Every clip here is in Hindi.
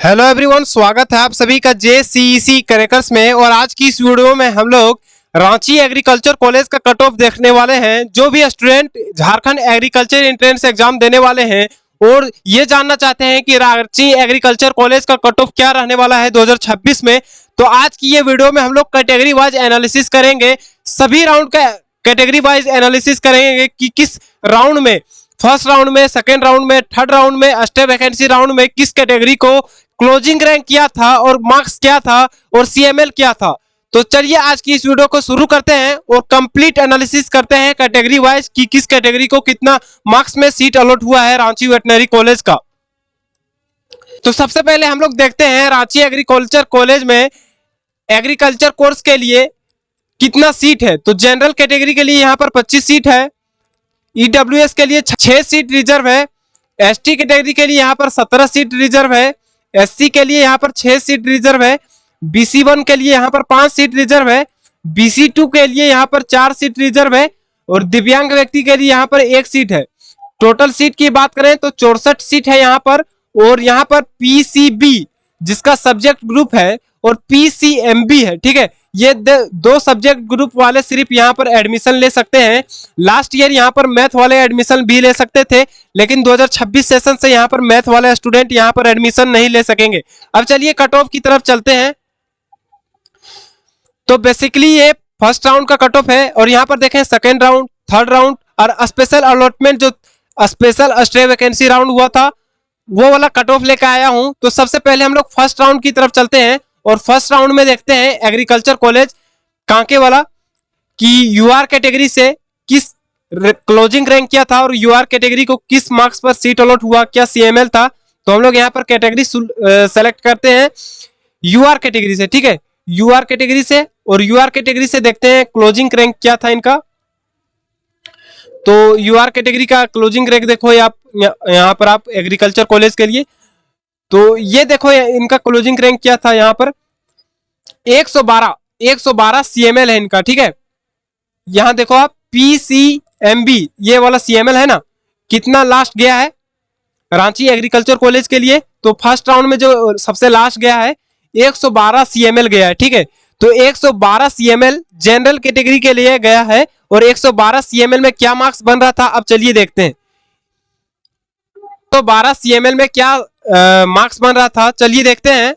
हेलो एवरीवन, स्वागत है आप सभी का जेसीईसी क्रैकर्स में। और आज की इस वीडियो में हम लोग रांची एग्रीकल्चर कॉलेज का कट ऑफ देखने वाले हैं। जो भी student Jharkhand agriculture entrance exam देने वाले हैं और ये जानना चाहते हैं कि रांची एग्रीकल्चर कॉलेज का कट ऑफ क्या रहने वाला है 2026 में, तो आज की ये वीडियो में हम लोग कैटेगरी वाइज एनालिसिस करेंगे। सभी राउंड का कैटेगरी वाइज एनालिसिस करेंगे कि किस राउंड में, फर्स्ट राउंड में, सेकेंड राउंड में, थर्ड राउंड में, स्टे वैकेंसी राउंड में किस कैटेगरी को क्लोजिंग रैंक क्या था और मार्क्स क्या था और सीएमएल क्या था। तो चलिए आज की इस वीडियो को शुरू करते हैं और कंप्लीट एनालिसिस करते हैं कैटेगरी वाइज कि किस कैटेगरी को कितना मार्क्स में सीट अलॉट हुआ है रांची वेटनरी कॉलेज का। तो सबसे पहले हम लोग देखते हैं रांची एग्रीकल्चर कॉलेज में एग्रीकल्चर कोर्स के लिए कितना सीट है। तो जनरल कैटेगरी के लिए यहाँ पर 25 सीट है, ईडब्ल्यूएस के लिए 6 सीट रिजर्व है, एसटी कैटेगरी के लिए यहाँ पर 17 सीट रिजर्व है, एससी के लिए यहाँ पर 6 सीट रिजर्व है, BC1 के लिए यहाँ पर 5 सीट रिजर्व है, BC2 के लिए यहाँ पर 4 सीट रिजर्व है और दिव्यांग व्यक्ति के लिए यहाँ पर 1 सीट है। टोटल सीट की बात करें तो 64 सीट है यहाँ पर। और यहाँ पर PCB जिसका सब्जेक्ट ग्रुप है और PCMB है, ठीक है, ये दो सब्जेक्ट ग्रुप वाले सिर्फ यहाँ पर एडमिशन ले सकते हैं। लास्ट ईयर यहाँ पर मैथ वाले एडमिशन भी ले सकते थे, लेकिन 2026 सेशन से यहाँ पर मैथ वाले स्टूडेंट यहाँ पर एडमिशन नहीं ले सकेंगे। अब चलिए कट ऑफ की तरफ चलते हैं। तो बेसिकली ये फर्स्ट राउंड का कट ऑफ है और यहाँ पर देखें सेकेंड राउंड, थर्ड राउंड और स्पेशल अलॉटमेंट जो स्पेशल स्टे वैकेंसी राउंड हुआ था वो वाला कट ऑफ लेकर आया हूं। तो सबसे पहले हम लोग फर्स्ट राउंड की तरफ चलते हैं और फर्स्ट राउंड में देखते हैं एग्रीकल्चर कॉलेज कांके वाला कि यूआर कैटेगरी से किस क्लोजिंग रैंक क्या था और यूआर कैटेगरी को किस मार्क्स पर सीट अलॉट हुआ, क्या सीएमएल था। तो हम लोग यहाँ पर कैटेगरी सेलेक्ट करते हैं यूआर कैटेगरी से, ठीक है, यूआर कैटेगरी से। और यूआर कैटेगरी से देखते हैं क्लोजिंग रैंक क्या था इनका। तो यूआर कैटेगरी का क्लोजिंग रैंक देखो आप यहाँ पर आप एग्रीकल्चर कॉलेज के लिए, तो ये देखो इनका क्लोजिंग रैंक क्या था यहाँ पर 112 सीएमएल है इनका, ठीक है। यहाँ देखो आप PCMB ये वाला सीएमएल है ना, कितना लास्ट गया है रांची एग्रीकल्चर कॉलेज के लिए। तो फर्स्ट राउंड में जो सबसे लास्ट गया है 112 सीएमएल गया है, ठीक है। तो 112 सीएमएल जनरल कैटेगरी के लिए गया है और 112 सीएमएल में क्या मार्क्स बन रहा था अब चलिए देखते हैं। तो 12 सीएमएल में क्या मार्क्स बन रहा था चलिए देखते हैं।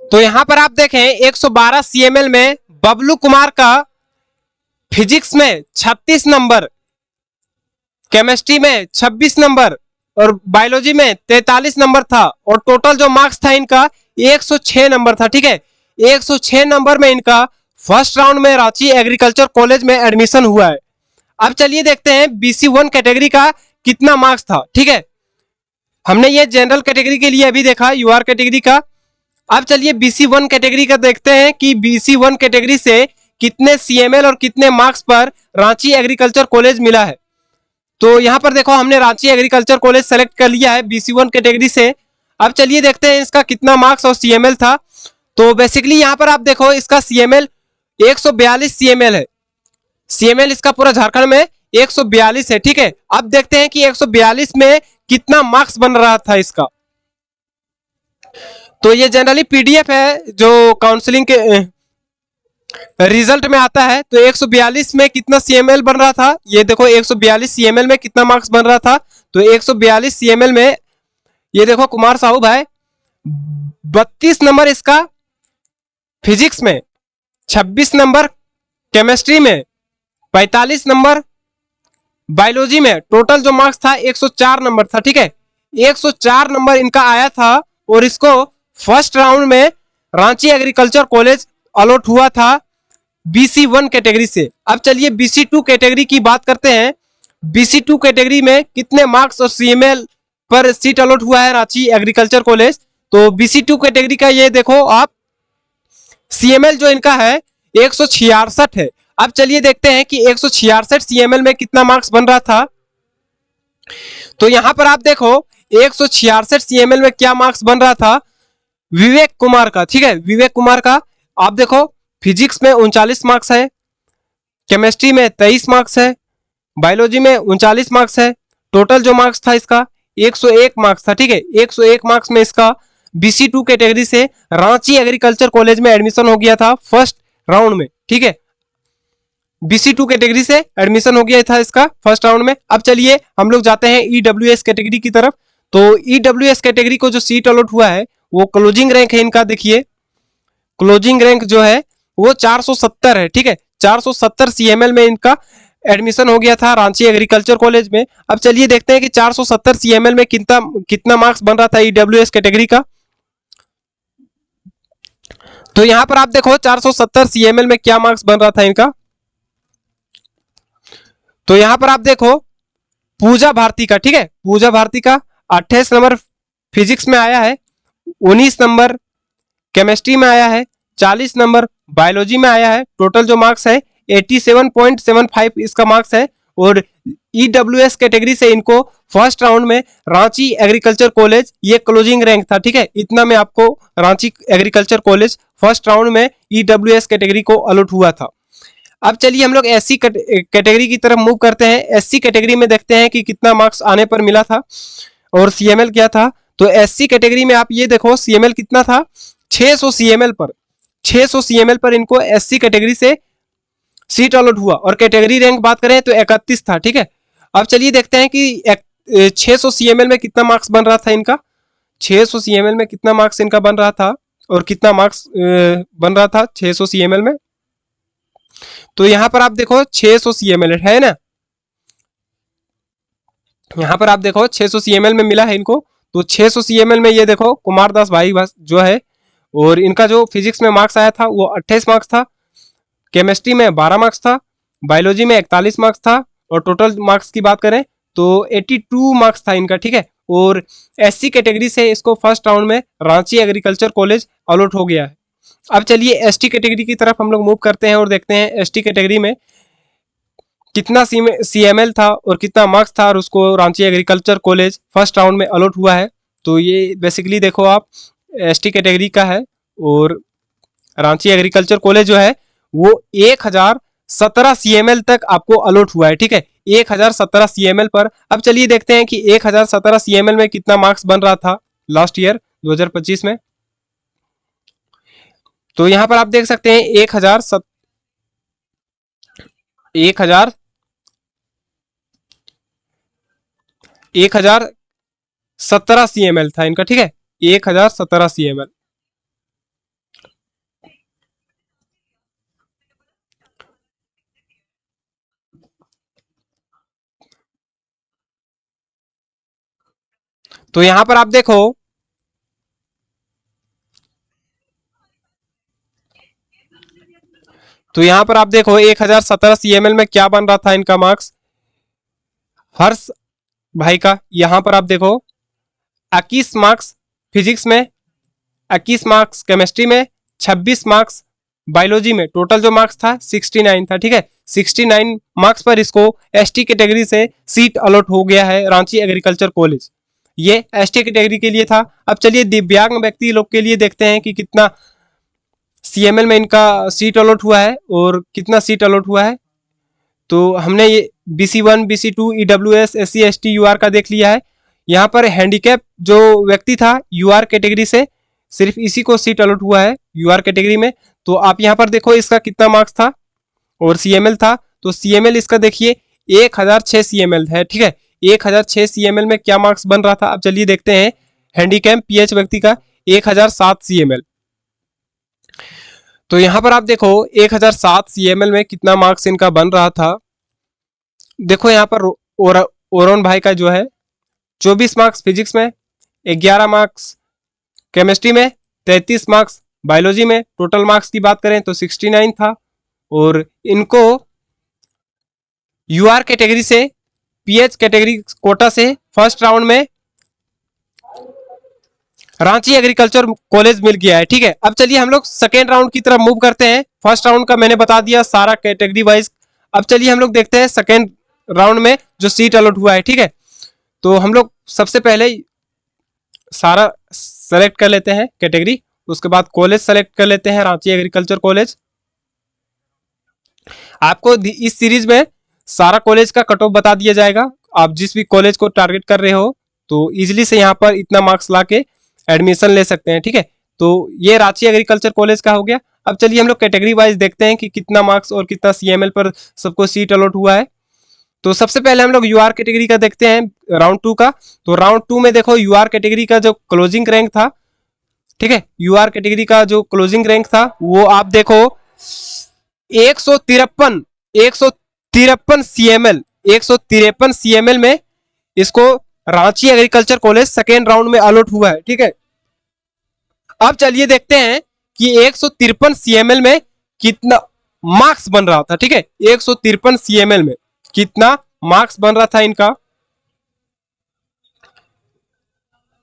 तो यहां पर आप देखें 112 सीएमएल में बबलू कुमार का फिजिक्स में 36 नंबर, केमिस्ट्री में 26 नंबर और बायोलॉजी में 43 नंबर था और टोटल जो मार्क्स था इनका 106 नंबर था, ठीक है। 106 नंबर में इनका फर्स्ट राउंड में रांची एग्रीकल्चर कॉलेज में एडमिशन हुआ है। अब चलिए देखते हैं BC1 कैटेगरी का कितना मार्क्स था, ठीक है। हमने ये जनरल कैटेगरी के लिए अभी देखा यूआर कैटेगरी का। अब चलिए BC1 कैटेगरी का देखते हैं कि BC1 कैटेगरी से कितने सीएमएल और कितने मार्क्स पर रांची एग्रीकल्चर कॉलेज मिला है। तो यहां पर देखो हमने रांची एग्रीकल्चर कॉलेज सेलेक्ट कर लिया है BC1 कैटेगरी से। अब चलिए देखते हैं इसका कितना मार्क्स और सीएमएल था। तो बेसिकली यहां पर आप देखो इसका सीएमएल 142 सीएमएल है, सीएमएल इसका पूरा झारखंड में 142 है, ठीक है। अब देखते हैं कि 142 में कितना मार्क्स बन रहा था इसका। तो ये जनरली पीडीएफ है जो काउंसलिंग के रिजल्ट में आता है। तो 142 में कितना सीएमएल बन रहा था ये देखो, 142 सीएमएल में कितना मार्क्स बन रहा था। तो 142 सीएमएल में ये देखो कुमार साहू भाई 32 नंबर इसका फिजिक्स में, 26 नंबर केमिस्ट्री में, 45 नंबर बायोलॉजी में, टोटल जो मार्क्स था 104 नंबर था, ठीक है। 104 नंबर इनका आया था और इसको फर्स्ट राउंड में रांची एग्रीकल्चर कॉलेज अलॉट हुआ था BC1 कैटेगरी से। अब चलिए BC2 कैटेगरी की बात करते हैं। BC2 कैटेगरी में कितने मार्क्स और सीएमएल पर सीट अलॉट हुआ है रांची एग्रीकल्चर कॉलेज। तो BC2 कैटेगरी का ये देखो आप सीएमएल जो इनका है 166 है। अब चलिए देखते हैं कि 166 सीएमएल में कितना मार्क्स बन रहा था। तो यहां पर आप देखो 166 सीएमएल में क्या मार्क्स बन रहा था विवेक कुमार का, ठीक है। विवेक कुमार का आप देखो फिजिक्स में 39 मार्क्स है, केमिस्ट्री में 23 मार्क्स है, बायोलॉजी में 39 मार्क्स है। टोटल जो मार्क्स था इसका 101 मार्क्स था, ठीक है। 101 मार्क्स में इसका BC2 कैटेगरी से रांची एग्रीकल्चर कॉलेज में एडमिशन हो गया था फर्स्ट राउंड में, ठीक है। BC2 कैटेगरी से एडमिशन हो गया था इसका फर्स्ट राउंड में। अब चलिए हम लोग जाते हैं EWS कैटेगरी की तरफ। तो EWS कैटेगरी को जो सीट अलॉट हुआ है वो क्लोजिंग रैंक है इनका, देखिए क्लोजिंग रैंक जो है वो 470 है, ठीक है। 470 CML में इनका एडमिशन हो गया था रांची एग्रीकल्चर कॉलेज में। अब चलिए देखते हैं कि 470 CML में कितना मार्क्स बन रहा था EWS कैटेगरी का। तो यहां पर आप देखो 470 CML में क्या मार्क्स बन रहा था इनका। तो यहां पर आप देखो पूजा भारती का, ठीक है, पूजा भारती का 28 नंबर फिजिक्स में आया है, 19 नंबर केमिस्ट्री में आया है, 40 नंबर बायोलॉजी में आया है। टोटल जो मार्क्स है 87.75 इसका मार्क्स है। और EWS कैटेगरी से इनको फर्स्ट राउंड में रांची एग्रीकल्चर कॉलेज, ये क्लोजिंग रैंक था, ठीक है। इतना में आपको Ranchi agriculture college first round में EWS कैटेगरी को अलॉट हुआ था। अब चलिए हम लोग SC कैटेगरी की तरफ मूव करते हैं। SC कैटेगरी में देखते हैं कि कितना मार्क्स आने पर मिला था और CML क्या था। तो SC कैटेगरी में आप ये देखो CML कितना था, 600 CML पर, 600 CML पर इनको SC कैटेगरी से सीट अलॉट हुआ। और कैटेगरी रैंक बात करें तो 31 था, ठीक है। अब चलिए देखते हैं कि 600 CML में कितना मार्क्स बन रहा था इनका, 600 CML में कितना मार्क्स इनका बन रहा था और कितना मार्क्स बन रहा था 600 CML में। तो यहां पर आप देखो 600 CML है ना, यहां पर आप देखो 600 CML में मिला है इनको। तो 600 CML में ये देखो कुमार दास भाई जो है, और इनका जो फिजिक्स में मार्क्स आया था वो 28 मार्क्स था, केमिस्ट्री में 12 मार्क्स था, बायोलॉजी में 41 मार्क्स था, और टोटल मार्क्स की बात करें तो 82 मार्क्स था इनका, ठीक है। और SC कैटेगरी से इसको फर्स्ट राउंड में रांची एग्रीकल्चर कॉलेज अलॉट हो गया है। अब चलिए ST कैटेगरी की तरफ हम लोग मूव करते हैं और देखते हैं ST कैटेगरी में कितना CML था और कितना मार्क्स था और उसको Ranchi agriculture college first round में अलॉट हुआ है। तो ये बेसिकली देखो आप ST कैटेगरी का है, और रांची एग्रीकल्चर कॉलेज जो है वो 1017 CML तक आपको अलॉट हुआ है, ठीक है, 1017 CML पर। अब चलिए देखते हैं कि 1017 CML में कितना मार्क्स बन रहा था लास्ट ईयर 2025 में। तो यहां पर आप देख सकते हैं 1017 CML था इनका, ठीक है, 1017 CML। तो यहां पर आप देखो तो यहां पर आप देखो 1017 CML में क्या बन रहा था इनका मार्क्स हर्ष भाई का। यहां पर आप देखो 21 मार्क्स फिजिक्स में, 21 मार्क्स केमिस्ट्री में, 26 मार्क्स बायोलॉजी में। टोटल जो मार्क्स था 69 था, ठीक है। 69 मार्क्स पर इसको ST कैटेगरी से सीट अलॉट हो गया है रांची एग्रीकल्चर कॉलेज। ये ST कैटेगरी के लिए था। अब चलिए दिव्यांग व्यक्ति लोग के लिए देखते हैं कि कितना CML में इनका सीट अलॉट हुआ है और कितना सीट अलॉट हुआ है। तो हमने ये BC1 BC2 EWS SC ST UR का देख लिया है। यहाँ पर हैंडीकैप जो व्यक्ति था UR कैटेगरी से, सिर्फ इसी को सीट अलॉट हुआ है UR कैटेगरी में। तो आप यहाँ पर देखो इसका कितना मार्क्स था और CML था। तो CML इसका देखिए 1006 CML है, ठीक है। 1006 CML में क्या मार्क्स बन रहा था। अब चलिए देखते हैं हैंडीकैप PH व्यक्ति का 1007 CML। तो यहां पर आप देखो 1007 CML में कितना मार्क्स इनका बन रहा था। देखो यहाँ पर ओरोन भाई का जो है 24 मार्क्स फिजिक्स में, 11 मार्क्स केमिस्ट्री में, 33 मार्क्स बायोलॉजी में। टोटल मार्क्स की बात करें तो 69 था। और इनको UR कैटेगरी से PH कैटेगरी कोटा से फर्स्ट राउंड में रांची एग्रीकल्चर कॉलेज मिल गया है, ठीक है। अब चलिए हम लोग सेकेंड राउंड की तरफ मूव करते हैं। फर्स्ट राउंड का मैंने बता दिया सारा कैटेगरी वाइज। अब चलिए हम लोग देखते हैं सेकेंड राउंड में जो सीट अलॉट हुआ है, ठीक है। तो हम लोग सबसे पहले सारा सेलेक्ट कर लेते हैं कैटेगरी, उसके बाद कॉलेज सेलेक्ट कर लेते हैं रांची एग्रीकल्चर कॉलेज। आपको इस सीरीज में सारा कॉलेज का कट ऑफ बता दिया जाएगा। आप जिस भी कॉलेज को टारगेट कर रहे हो तो इजिली से यहाँ पर इतना मार्क्स ला के एडमिशन ले सकते हैं, ठीक है। तो ये रांची एग्रीकल्चर कॉलेज का हो गया। अब चलिए हम लोग कैटेगरी वाइज देखते हैं कि कितना मार्क्स और कितना सीएमएल पर सबको सीट अलॉट हुआ है। तो सबसे पहले हम लोग यूआर कैटेगरी का देखते हैं राउंड 2 का। तो राउंड 2 में देखो यूआर कैटेगरी का जो क्लोजिंग रैंक था, ठीक है, यूआर कैटेगरी का जो क्लोजिंग रैंक था वो आप देखो 153 सीएमएल 153 सीएमएल में इसको Ranchi agriculture college second round में अलॉट हुआ है, ठीक है। अब चलिए देखते हैं कि 153 सीएमएल में कितना मार्क्स बन रहा था, ठीक है। 153 सीएमएल में कितना मार्क्स बन रहा था इनका,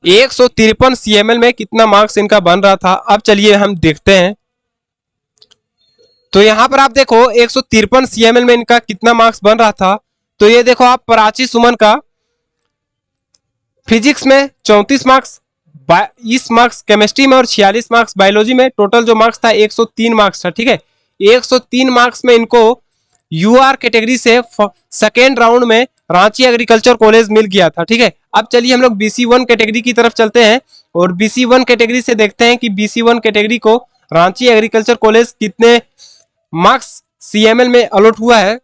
153 सीएमएल में कितना मार्क्स इनका बन रहा था। अब चलिए हम देखते हैं। तो यहां पर आप देखो 153 सीएमएल में इनका कितना मार्क्स बन रहा था। तो ये देखो आप प्राची सुमन का फिजिक्स में 34 मार्क्स, 22 मार्क्स केमिस्ट्री में और 46 मार्क्स बायोलॉजी में, टोटल जो मार्क्स था 103 मार्क्स था, ठीक है। 103 मार्क्स में इनको यूआर कैटेगरी से सेकेंड राउंड में रांची एग्रीकल्चर कॉलेज मिल गया था, ठीक है। अब चलिए हम लोग BC1 कैटेगरी की तरफ चलते हैं और BC1 कैटेगरी से देखते हैं कि BC1 कैटेगरी को रांची एग्रीकल्चर कॉलेज कितने मार्क्स सीएमएल में अलॉट हुआ है।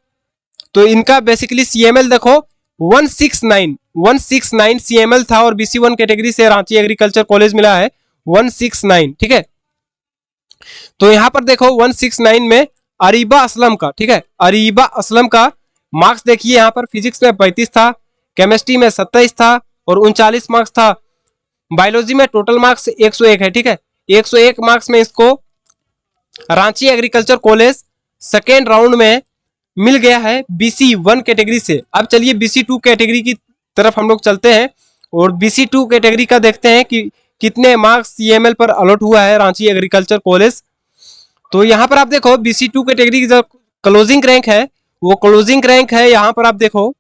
तो इनका बेसिकली सीएमएल देखो 169 सीएमएल था और BC1 कैटेगरी से रांची एग्रीकल्चर कॉलेज मिला है 169, ठीक है। तो यहां पर देखो 169 में अरीबा असलम का, ठीक है, अरीबा असलम का मार्क्स देखिए यहां पर फिजिक्स में 35 था, केमिस्ट्री में 27 था और 39 मार्क्स था, बायोलॉजी में टोटल मार्क्स 101 है, ठीक है। 101 मार्क्स में इसको Ranchi agriculture college second round में मिल गया है BC1 कैटेगरी से। अब चलिए BC2 कैटेगरी की तरफ हम लोग चलते हैं और BC2 कैटेगरी का देखते हैं कि कितने मार्क्स सीएमएल पर अलॉट हुआ है रांची एग्रीकल्चर कॉलेज। तो यहां पर आप देखो BC2 कैटेगरी की जो क्लोजिंग रैंक है वो क्लोजिंग रैंक है यहां पर आप देखो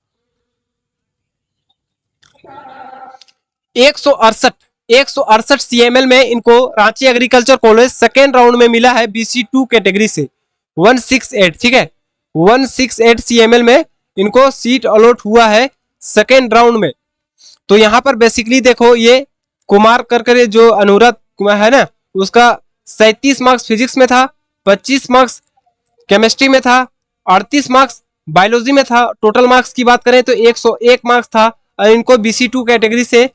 168 सीएमएल में इनको Ranchi agriculture college second round में मिला है BC2 कैटेगरी से 168, ठीक है। 168 सीएमएल में इनको सीट अलॉट हुआ है सेकेंड राउंड में। तो यहां पर बेसिकली देखो ये कुमार करके जो अनुराग कुमार है ना, उसका 37 मार्क्स फिजिक्स में था, 25 मार्क्स केमिस्ट्री में था, 38 मार्क्स बायोलॉजी में था। टोटल मार्क्स की बात करें तो 101 मार्क्स था और इनको BC2 कैटेगरी से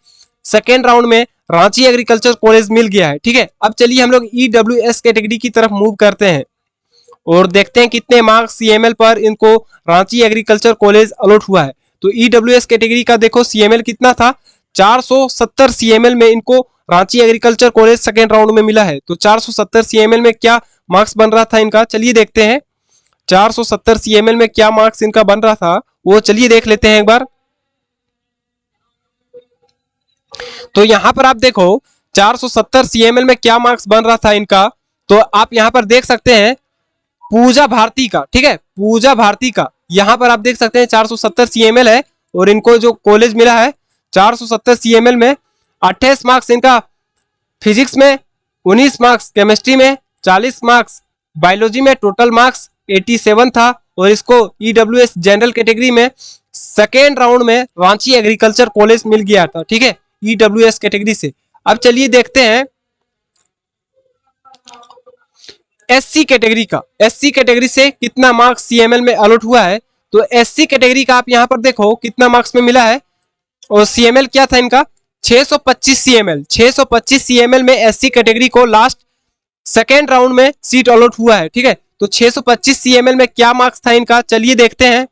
सेकेंड राउंड में रांची एग्रीकल्चर कॉलेज मिल गया है, ठीक है। अब चलिए हम लोग EWS कैटेगरी की तरफ मूव करते हैं और देखते हैं कितने मार्क्स सीएमएल पर इनको रांची एग्रीकल्चर कॉलेज अलॉट हुआ है। तो EWS कैटेगरी का देखो सीएमएल कितना था, 470 सीएमएल में इनको Ranchi agriculture college second round में मिला है। तो 470 सीएमएल में क्या मार्क्स बन रहा था इनका, चलिए देखते हैं 470 सीएमएल में क्या मार्क्स इनका बन रहा था वो चलिए देख लेते हैं एक बार। तो यहां पर आप देखो 470 सीएमएल में क्या मार्क्स बन रहा था इनका। तो आप यहां पर देख सकते हैं पूजा भारती का, ठीक है, पूजा भारती का यहां पर आप देख सकते हैं 470 सीएमएल है और इनको जो कॉलेज मिला है 470 सीएमएल में 28 मार्क्स इनका फिजिक्स में, 19 मार्क्स केमिस्ट्री में, 40 मार्क्स बायोलॉजी में, टोटल मार्क्स 87 था और इसको EWS जनरल कैटेगरी में सेकेंड राउंड में रांची एग्रीकल्चर कॉलेज मिल गया था, ठीक है, EWS कैटेगरी से। अब चलिए देखते हैं SC कैटेगरी का, SC कैटेगरी से कितना मार्क्स सीएमएल में अलॉट हुआ है। तो SC कैटेगरी का आप यहां पर देखो कितना मार्क्स में मिला है और सीएमएल क्या था इनका 625 सीएमएल। 625 सीएमएल में SC कैटेगरी को लास्ट सेकेंड राउंड में सीट अलॉट हुआ है, ठीक है। तो 625 सीएमएल में क्या मार्क्स था इनका, चलिए देखते हैं।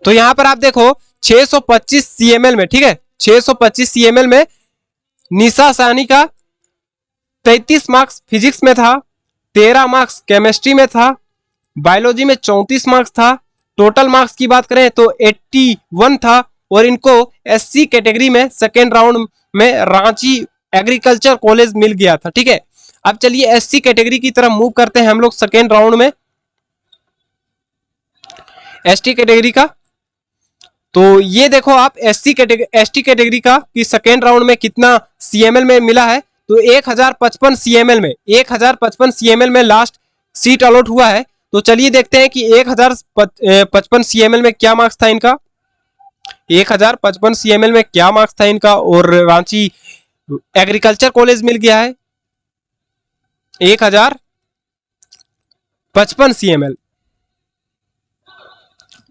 तो यहां पर आप देखो 625 सीएमएल में, ठीक है, 625 सीएमएल में निशा सानी का 33 मार्क्स फिजिक्स में था, 13 मार्क्स केमिस्ट्री में था, बायोलॉजी में 34 मार्क्स था। टोटल मार्क्स की बात करें तो 81 था और इनको SC कैटेगरी में सेकेंड राउंड में रांची एग्रीकल्चर कॉलेज मिल गया था, ठीक है। अब चलिए SC कैटेगरी की तरफ मूव करते हैं हम लोग सेकेंड राउंड में ST कैटेगरी का। तो ये देखो आप ST कैटेगरी का कि सेकेंड राउंड में कितना सीएमएल में मिला है। तो 1055 सीएमएल में 1055 सीएमएल में लास्ट सीट अलॉट हुआ है। तो चलिए देखते हैं कि 1055 CML में क्या मार्क्स था इनका, 1055 CML में क्या मार्क्स था इनका, और रांची एग्रीकल्चर कॉलेज मिल गया है 1055 CML।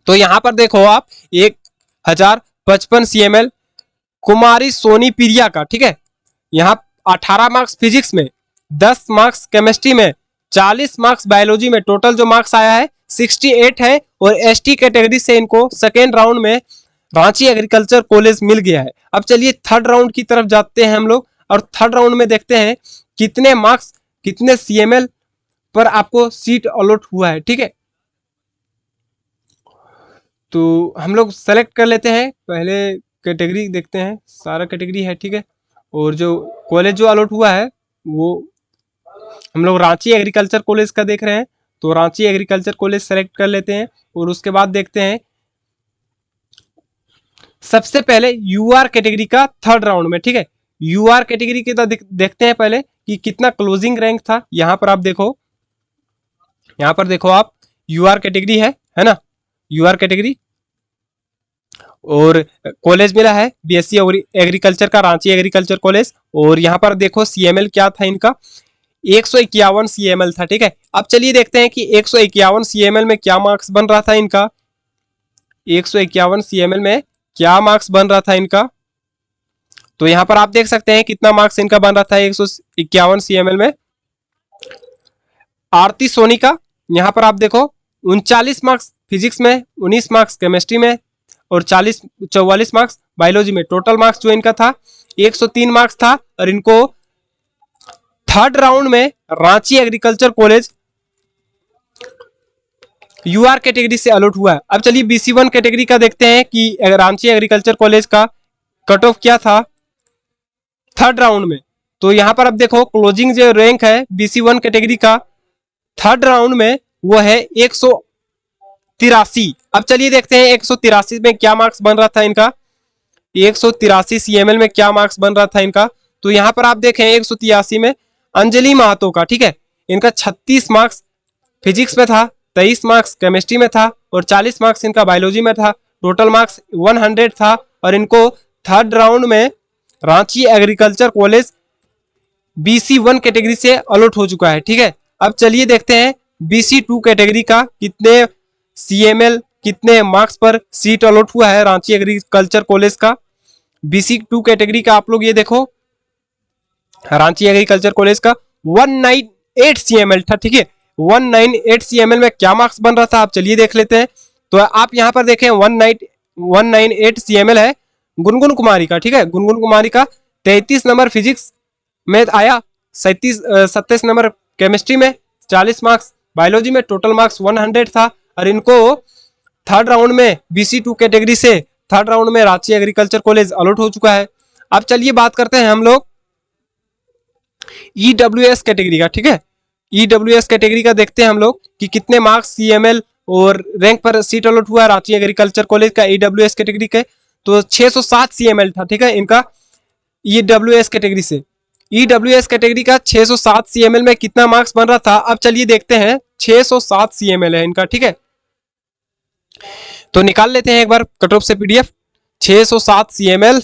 तो यहां पर देखो आप 1055 CML कुमारी सोनी प्रिया का, ठीक है, यहाँ 18 मार्क्स फिजिक्स में, 10 मार्क्स केमिस्ट्री में, 40 मार्क्स बायोलॉजी में, टोटल जो मार्क्स आया है 68 है। और एसटी कैटेगरी से इनको सेकेंड राउंड में रांची एग्रीकल्चर कॉलेज मिल गया है। अब चलिए थर्ड राउंड की तरफ जाते हैं हम लोग, और थर्ड राउंड में देखते हैं कितने मार्क्स कितने CML पर आपको सीट अलॉट हुआ है, ठीक है। तो हम लोग सेलेक्ट कर लेते हैं, पहले कैटेगरी देखते हैं, सारा कैटेगरी है, ठीक है। और जो कॉलेज जो अलॉट हुआ है वो हम लोग रांची एग्रीकल्चर कॉलेज का देख रहे हैं, तो रांची एग्रीकल्चर कॉलेज सेलेक्ट कर लेते हैं। और उसके बाद देखते हैं सबसे पहले यूआर कैटेगरी का थर्ड राउंड में, ठीक है। यूआर कैटेगरी के देखते हैं पहले कि कितना क्लोजिंग रैंक था। यहां पर आप देखो, यहां पर देखो आप, यूआर कैटेगरी है ना, यूआर कैटेगरी, और कॉलेज मिला है बीएससी एग्रीकल्चर का रांची एग्रीकल्चर कॉलेज। और यहाँ पर देखो CML क्या था इनका, 151 CML था, ठीक है। अब चलिए देखते हैं कि 151 CML में क्या मार्क्स बन रहा था इनका, 151 CML में क्या मार्क्स बन रहा था इनका। तो यहाँ पर आप देख सकते हैं कितना मार्क्स इनका बन रहा था 151 CML में। आरती सोनी का यहाँ पर आप देखो 39 मार्क्स फिजिक्स में, 19 मार्क्स केमिस्ट्री में, और 44 मार्क्स बायोलॉजी में। टोटल मार्क्स जो इनका था 103 मार्क्स था। और इनको थर्ड राउंड में Ranchi agriculture college UR category से अलॉट हुआ है। अब चलिए BC1 कैटेगरी का देखते हैं कि रांची एग्रीकल्चर कॉलेज का कट ऑफ क्या था थर्ड राउंड में। तो यहां पर अब देखो क्लोजिंग जो रैंक है BC1 कैटेगरी का थर्ड राउंड में वो है 183। अब चलिए देखते हैं 183 में क्या मार्क्स बन रहा था इनका, 183 CML में क्या मार्क्स बन रहा था इनका। तो यहां पर आप देखें 183 में अंजलि महतो का, ठीक है, इनका 36 मार्क्स फिजिक्स में था, 23 मार्क्स केमिस्ट्री में था, और 40 मार्क्स इनका बायोलॉजी में था। टोटल मार्क्स 100 था। और इनको थर्ड राउंड में Ranchi agriculture college BC1 category से अलॉट हो चुका है, ठीक है। अब चलिए देखते हैं BC2 कैटेगरी का कितने CML कितने मार्क्स पर सीट अलॉट हुआ है रांची एग्रीकल्चर कॉलेज का। BC2 कैटेगरी का आप लोग ये देखो, रांची एग्रीकल्चर कॉलेज का 198 CML था, ठीक है। 198 CML में क्या मार्क्स बन रहा था आप चलिए देख लेते हैं। तो आप यहां पर देखें 198 CML है गुनगुन कुमारी का, ठीक है। गुनगुन कुमारी का 33 नंबर फिजिक्स में आया, 27 नंबर केमिस्ट्री में, 40 मार्क्स बायोलॉजी में, टोटल मार्क्स 100 था। और इनको थर्ड राउंड में BC2 कैटेगरी से थर्ड राउंड में रांची एग्रीकल्चर कॉलेज अलॉट हो चुका है। अब चलिए बात करते हैं हम लोग EWS कैटेगरी का, ठीक है। EWS कैटेगरी का देखते हैं हम लोग कि कितने मार्क्स CML और रैंक पर सीट अलॉट हुआ है रांची एग्रीकल्चर कॉलेज का EWS कैटेगरी के। तो 607 CML था, ठीक है, इनका EWS कैटेगरी से। EWS कैटेगरी का 607 CML में कितना मार्क्स बन रहा था अब चलिए देखते हैं। 607 CML है इनका, ठीक है। तो निकाल लेते हैं एक बार कट ऑफ से PDF 607 CML।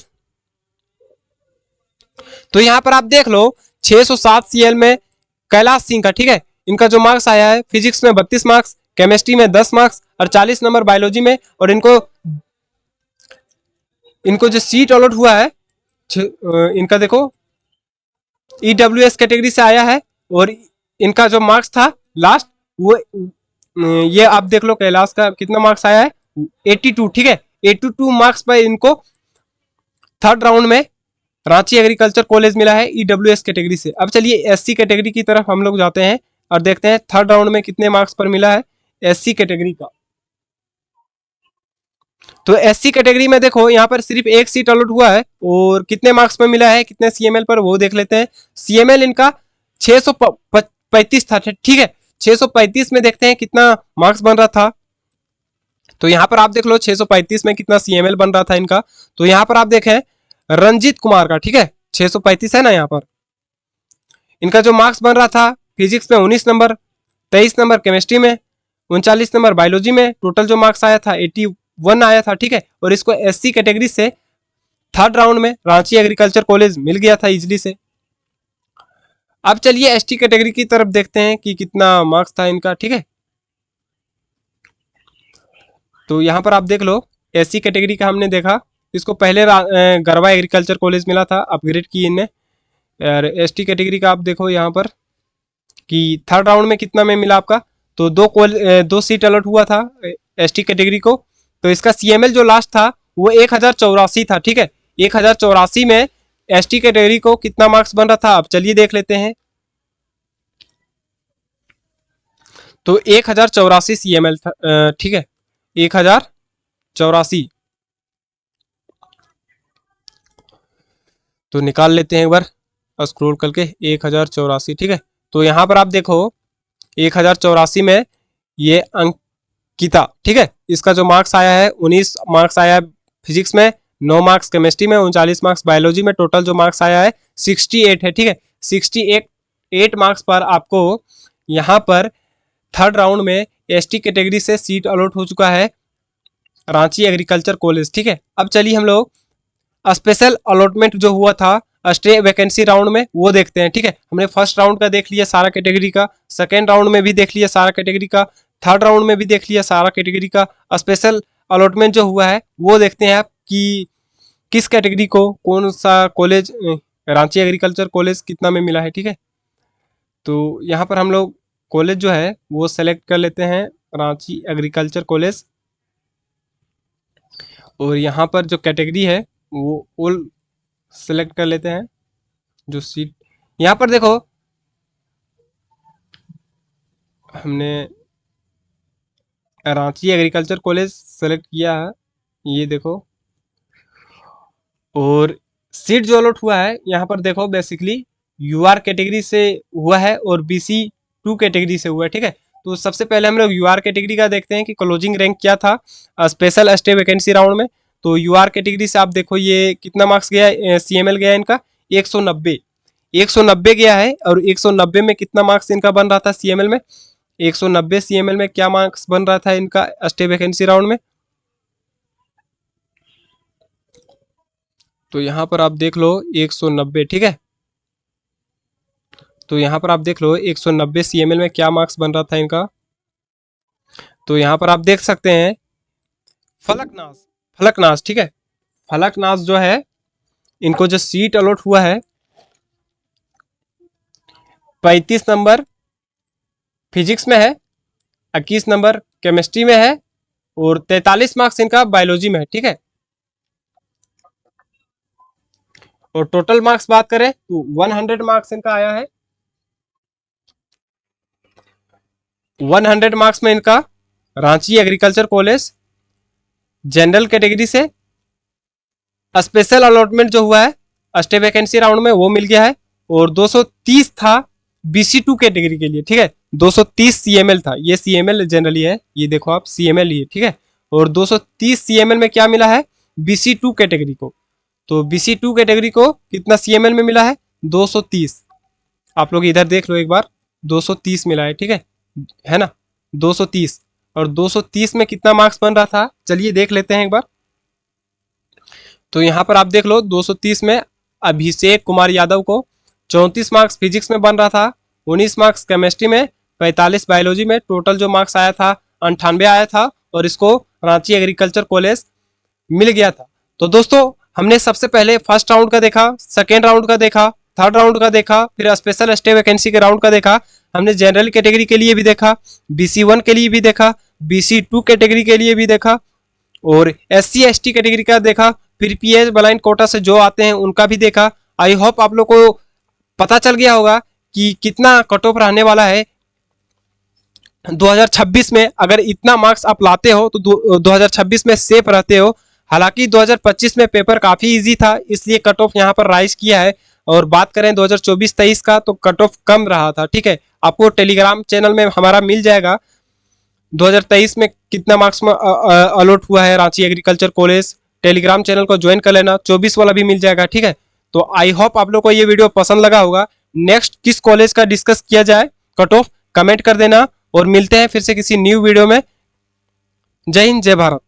तो यहां पर आप देख लो 607 CML में कैलाश सिंह का, ठीक है, इनका जो मार्क्स आया है फिजिक्स में 32 मार्क्स, केमिस्ट्री में 10 मार्क्स, और 40 नंबर बायोलॉजी में। और इनको जो सीट अलॉट हुआ है इनका देखो EWS कैटेगरी से आया है। और इनका जो मार्क्स था लास्ट वो ये आप देख लो कैलाश का कितना मार्क्स आया है 82, ठीक है। 82 मार्क्स पर इनको थर्ड राउंड में रांची एग्रीकल्चर कॉलेज मिला है EWS कैटेगरी से। अब चलिए SC कैटेगरी की तरफ हम लोग जाते हैं और देखते हैं थर्ड राउंड में कितने मार्क्स पर मिला है SC कैटेगरी का। तो SC कैटेगरी में देखो यहाँ पर सिर्फ एक सीट अलॉट हुआ है, और कितने मार्क्स पर मिला है कितने CML पर वो देख लेते हैं। CML इनका 635 था, ठीक है। 635 में देखते हैं कितना मार्क्स बन रहा था। तो यहाँ पर आप देख लो 635 में कितना CML बन रहा था इनका। तो यहाँ पर आप देखें रंजीत कुमार का, ठीक है, 635 है ना यहाँ पर। इनका जो मार्क्स बन रहा था फिजिक्स में 19 नंबर, 23 नंबर केमिस्ट्री में, 39 नंबर बायोलॉजी में टोटल जो मार्क्स आया था 81 आया था, ठीक है। और इसको एससी कैटेगरी से थर्ड राउंड में रांची एग्रीकल्चर कॉलेज मिल गया था इजली से। अब चलिए एसटी कैटेगरी की तरफ देखते हैं कि कितना मार्क्स था इनका, ठीक है। तो यहाँ पर आप देख लो, एससी कैटेगरी का हमने देखा, इसको पहले गरवा एग्रीकल्चर कॉलेज मिला था, अपग्रेड की इनने। और एसटी कैटेगरी का आप देखो यहाँ पर कि थर्ड राउंड में कितना में मिला आपका, तो दो सीट अलॉट हुआ था एसटी कैटेगरी को। तो इसका सीएमएल जो लास्ट था वो 1084 था, ठीक है। 1084 में एसटी कैटेगरी को कितना मार्क्स बन रहा था, अब चलिए देख लेते हैं। तो 1084 सीएमएल था, ठीक है, 1084। तो निकाल लेते हैं एक बार स्क्रॉल करके, 1084, ठीक है। तो यहाँ पर आप देखो 1084 में ये अंकिता, ठीक है, इसका जो मार्क्स आया है 19 मार्क्स आया है फिजिक्स में, 9 मार्क्स केमिस्ट्री में, 39 मार्क्स बायोलॉजी में, टोटल जो मार्क्स आया है 68 है, ठीक है। 68 मार्क्स पर आपको यहाँ पर थर्ड राउंड में एसटी कैटेगरी से सीट अलॉट हो चुका है रांची एग्रीकल्चर कॉलेज, ठीक है। अब चलिए हम लोग स्पेशल अलॉटमेंट जो हुआ था स्टे वैकेंसी राउंड में वो देखते हैं, ठीक है। हमने फर्स्ट राउंड का देख लिया सारा कैटेगरी का, सेकेंड राउंड में भी देख लिया सारा कैटेगरी का, थर्ड राउंड में भी देख लिया सारा कैटेगरी का। स्पेशल अलॉटमेंट जो हुआ है वो देखते हैं आप कि किस कैटेगरी को कौन सा कॉलेज, रांची एग्रीकल्चर कॉलेज कितना में मिला है, ठीक है। तो यहाँ पर हम लोग कॉलेज जो है वो सेलेक्ट कर लेते हैं, रांची एग्रीकल्चर कॉलेज। और यहाँ पर जो कैटेगरी है वो ऑल सेलेक्ट कर लेते हैं, जो सीट यहाँ पर देखो हमने रांची एग्रीकल्चर कॉलेज सेलेक्ट किया है, ये देखो। और सीट जो अलॉट हुआ है यहाँ पर देखो बेसिकली यूआर कैटेगरी से हुआ है और BC2 कैटेगरी से हुआ है, ठीक है। तो सबसे पहले हम लोग यूआर कैटेगरी का देखते हैं कि क्लोजिंग रैंक क्या था स्पेशल स्टे वैकेंसी राउंड में। तो यूआर कैटेगरी से आप देखो ये कितना मार्क्स गया, सीएमएल गया इनका 190 गया है। और 190 में कितना मार्क्स इनका बन रहा था सीएमएल में, 190 सीएमएल में क्या मार्क्स बन रहा था इनका स्टे वैकेंसी राउंड में। तो यहाँ पर आप देख लो 190, ठीक है। तो यहाँ पर आप देख लो 190 सीएमएल में क्या मार्क्स बन रहा था इनका। तो यहाँ पर आप देख सकते हैं फलकनाज, ठीक है। फलकनाज जो है इनको जो सीट अलॉट हुआ है 35 नंबर फिजिक्स में है, 21 नंबर केमिस्ट्री में है और 43 मार्क्स इनका बायोलॉजी में है, ठीक है। और टोटल मार्क्स बात करें तो 100 मार्क्स इनका आया है। 100 मार्क्स में इनका Ranchi agriculture college general category से स्पेशल अलॉटमेंट जो हुआ है स्टे वैकेंसी राउंड में वो मिल गया है। और 230 था BC2 कैटेगरी के लिए, ठीक है। 230 सीएमएल था, ये सीएमएल जनरली है, ये देखो आप सीएमएल ही है, ठीक है। और 230 सीएमएल में क्या मिला है BC2 कैटेगरी को। तो BC2 कैटेगरी को कितना सीएमएल में मिला है 230, आप लोग इधर देख लो एक बार, 230 मिला है, ठीक है ना, 230। और 230 में कितना मार्क्स बन रहा था चलिए देख लेते हैं एक बार। तो यहाँ पर आप देख लो 230 में अभिषेक कुमार यादव को 34 मार्क्स फिजिक्स में बन रहा था, 19 मार्क्स केमिस्ट्री में, 45 बायोलॉजी में, टोटल जो मार्क्स आया था 98 आया था। और इसको रांची एग्रीकल्चर कॉलेज मिल गया था। तो दोस्तों हमने सबसे पहले फर्स्ट राउंड का देखा, सेकेंड राउंड का देखा, थर्ड राउंड का देखा, फिर स्पेशल स्टे वैकेंसी के राउंड का देखा, हमने जनरल कैटेगरी के लिए भी देखा, BC1 के लिए भी देखा, BC2 कैटेगरी के लिए भी देखा और SC ST कैटेगरी का देखा, फिर PH ब्लाइंड कोटा से जो आते हैं उनका भी देखा। आई होप आप लोग को पता चल गया होगा कि कितना कट ऑफ रहने वाला है 2026 में। अगर इतना मार्क्स आप लाते हो तो 2026 में सेफ रहते हो। हालांकि 2025 में पेपर काफ़ी इजी था, इसलिए कट ऑफ यहाँ पर राइज किया है। और बात करें 2024-23 का तो कट ऑफ कम रहा था, ठीक है। आपको टेलीग्राम चैनल में हमारा मिल जाएगा 2023 में कितना मार्क्स में अलॉट हुआ है Ranchi agriculture college. Telegram channel को ज्वाइन कर लेना, 24 वाला भी मिल जाएगा, ठीक है। तो आई होप आप लोग को ये वीडियो पसंद लगा होगा। नेक्स्ट किस कॉलेज का डिस्कस किया जाए कट ऑफ कमेंट कर देना। और मिलते हैं फिर से किसी न्यू वीडियो में। जय हिंद, जय भारत।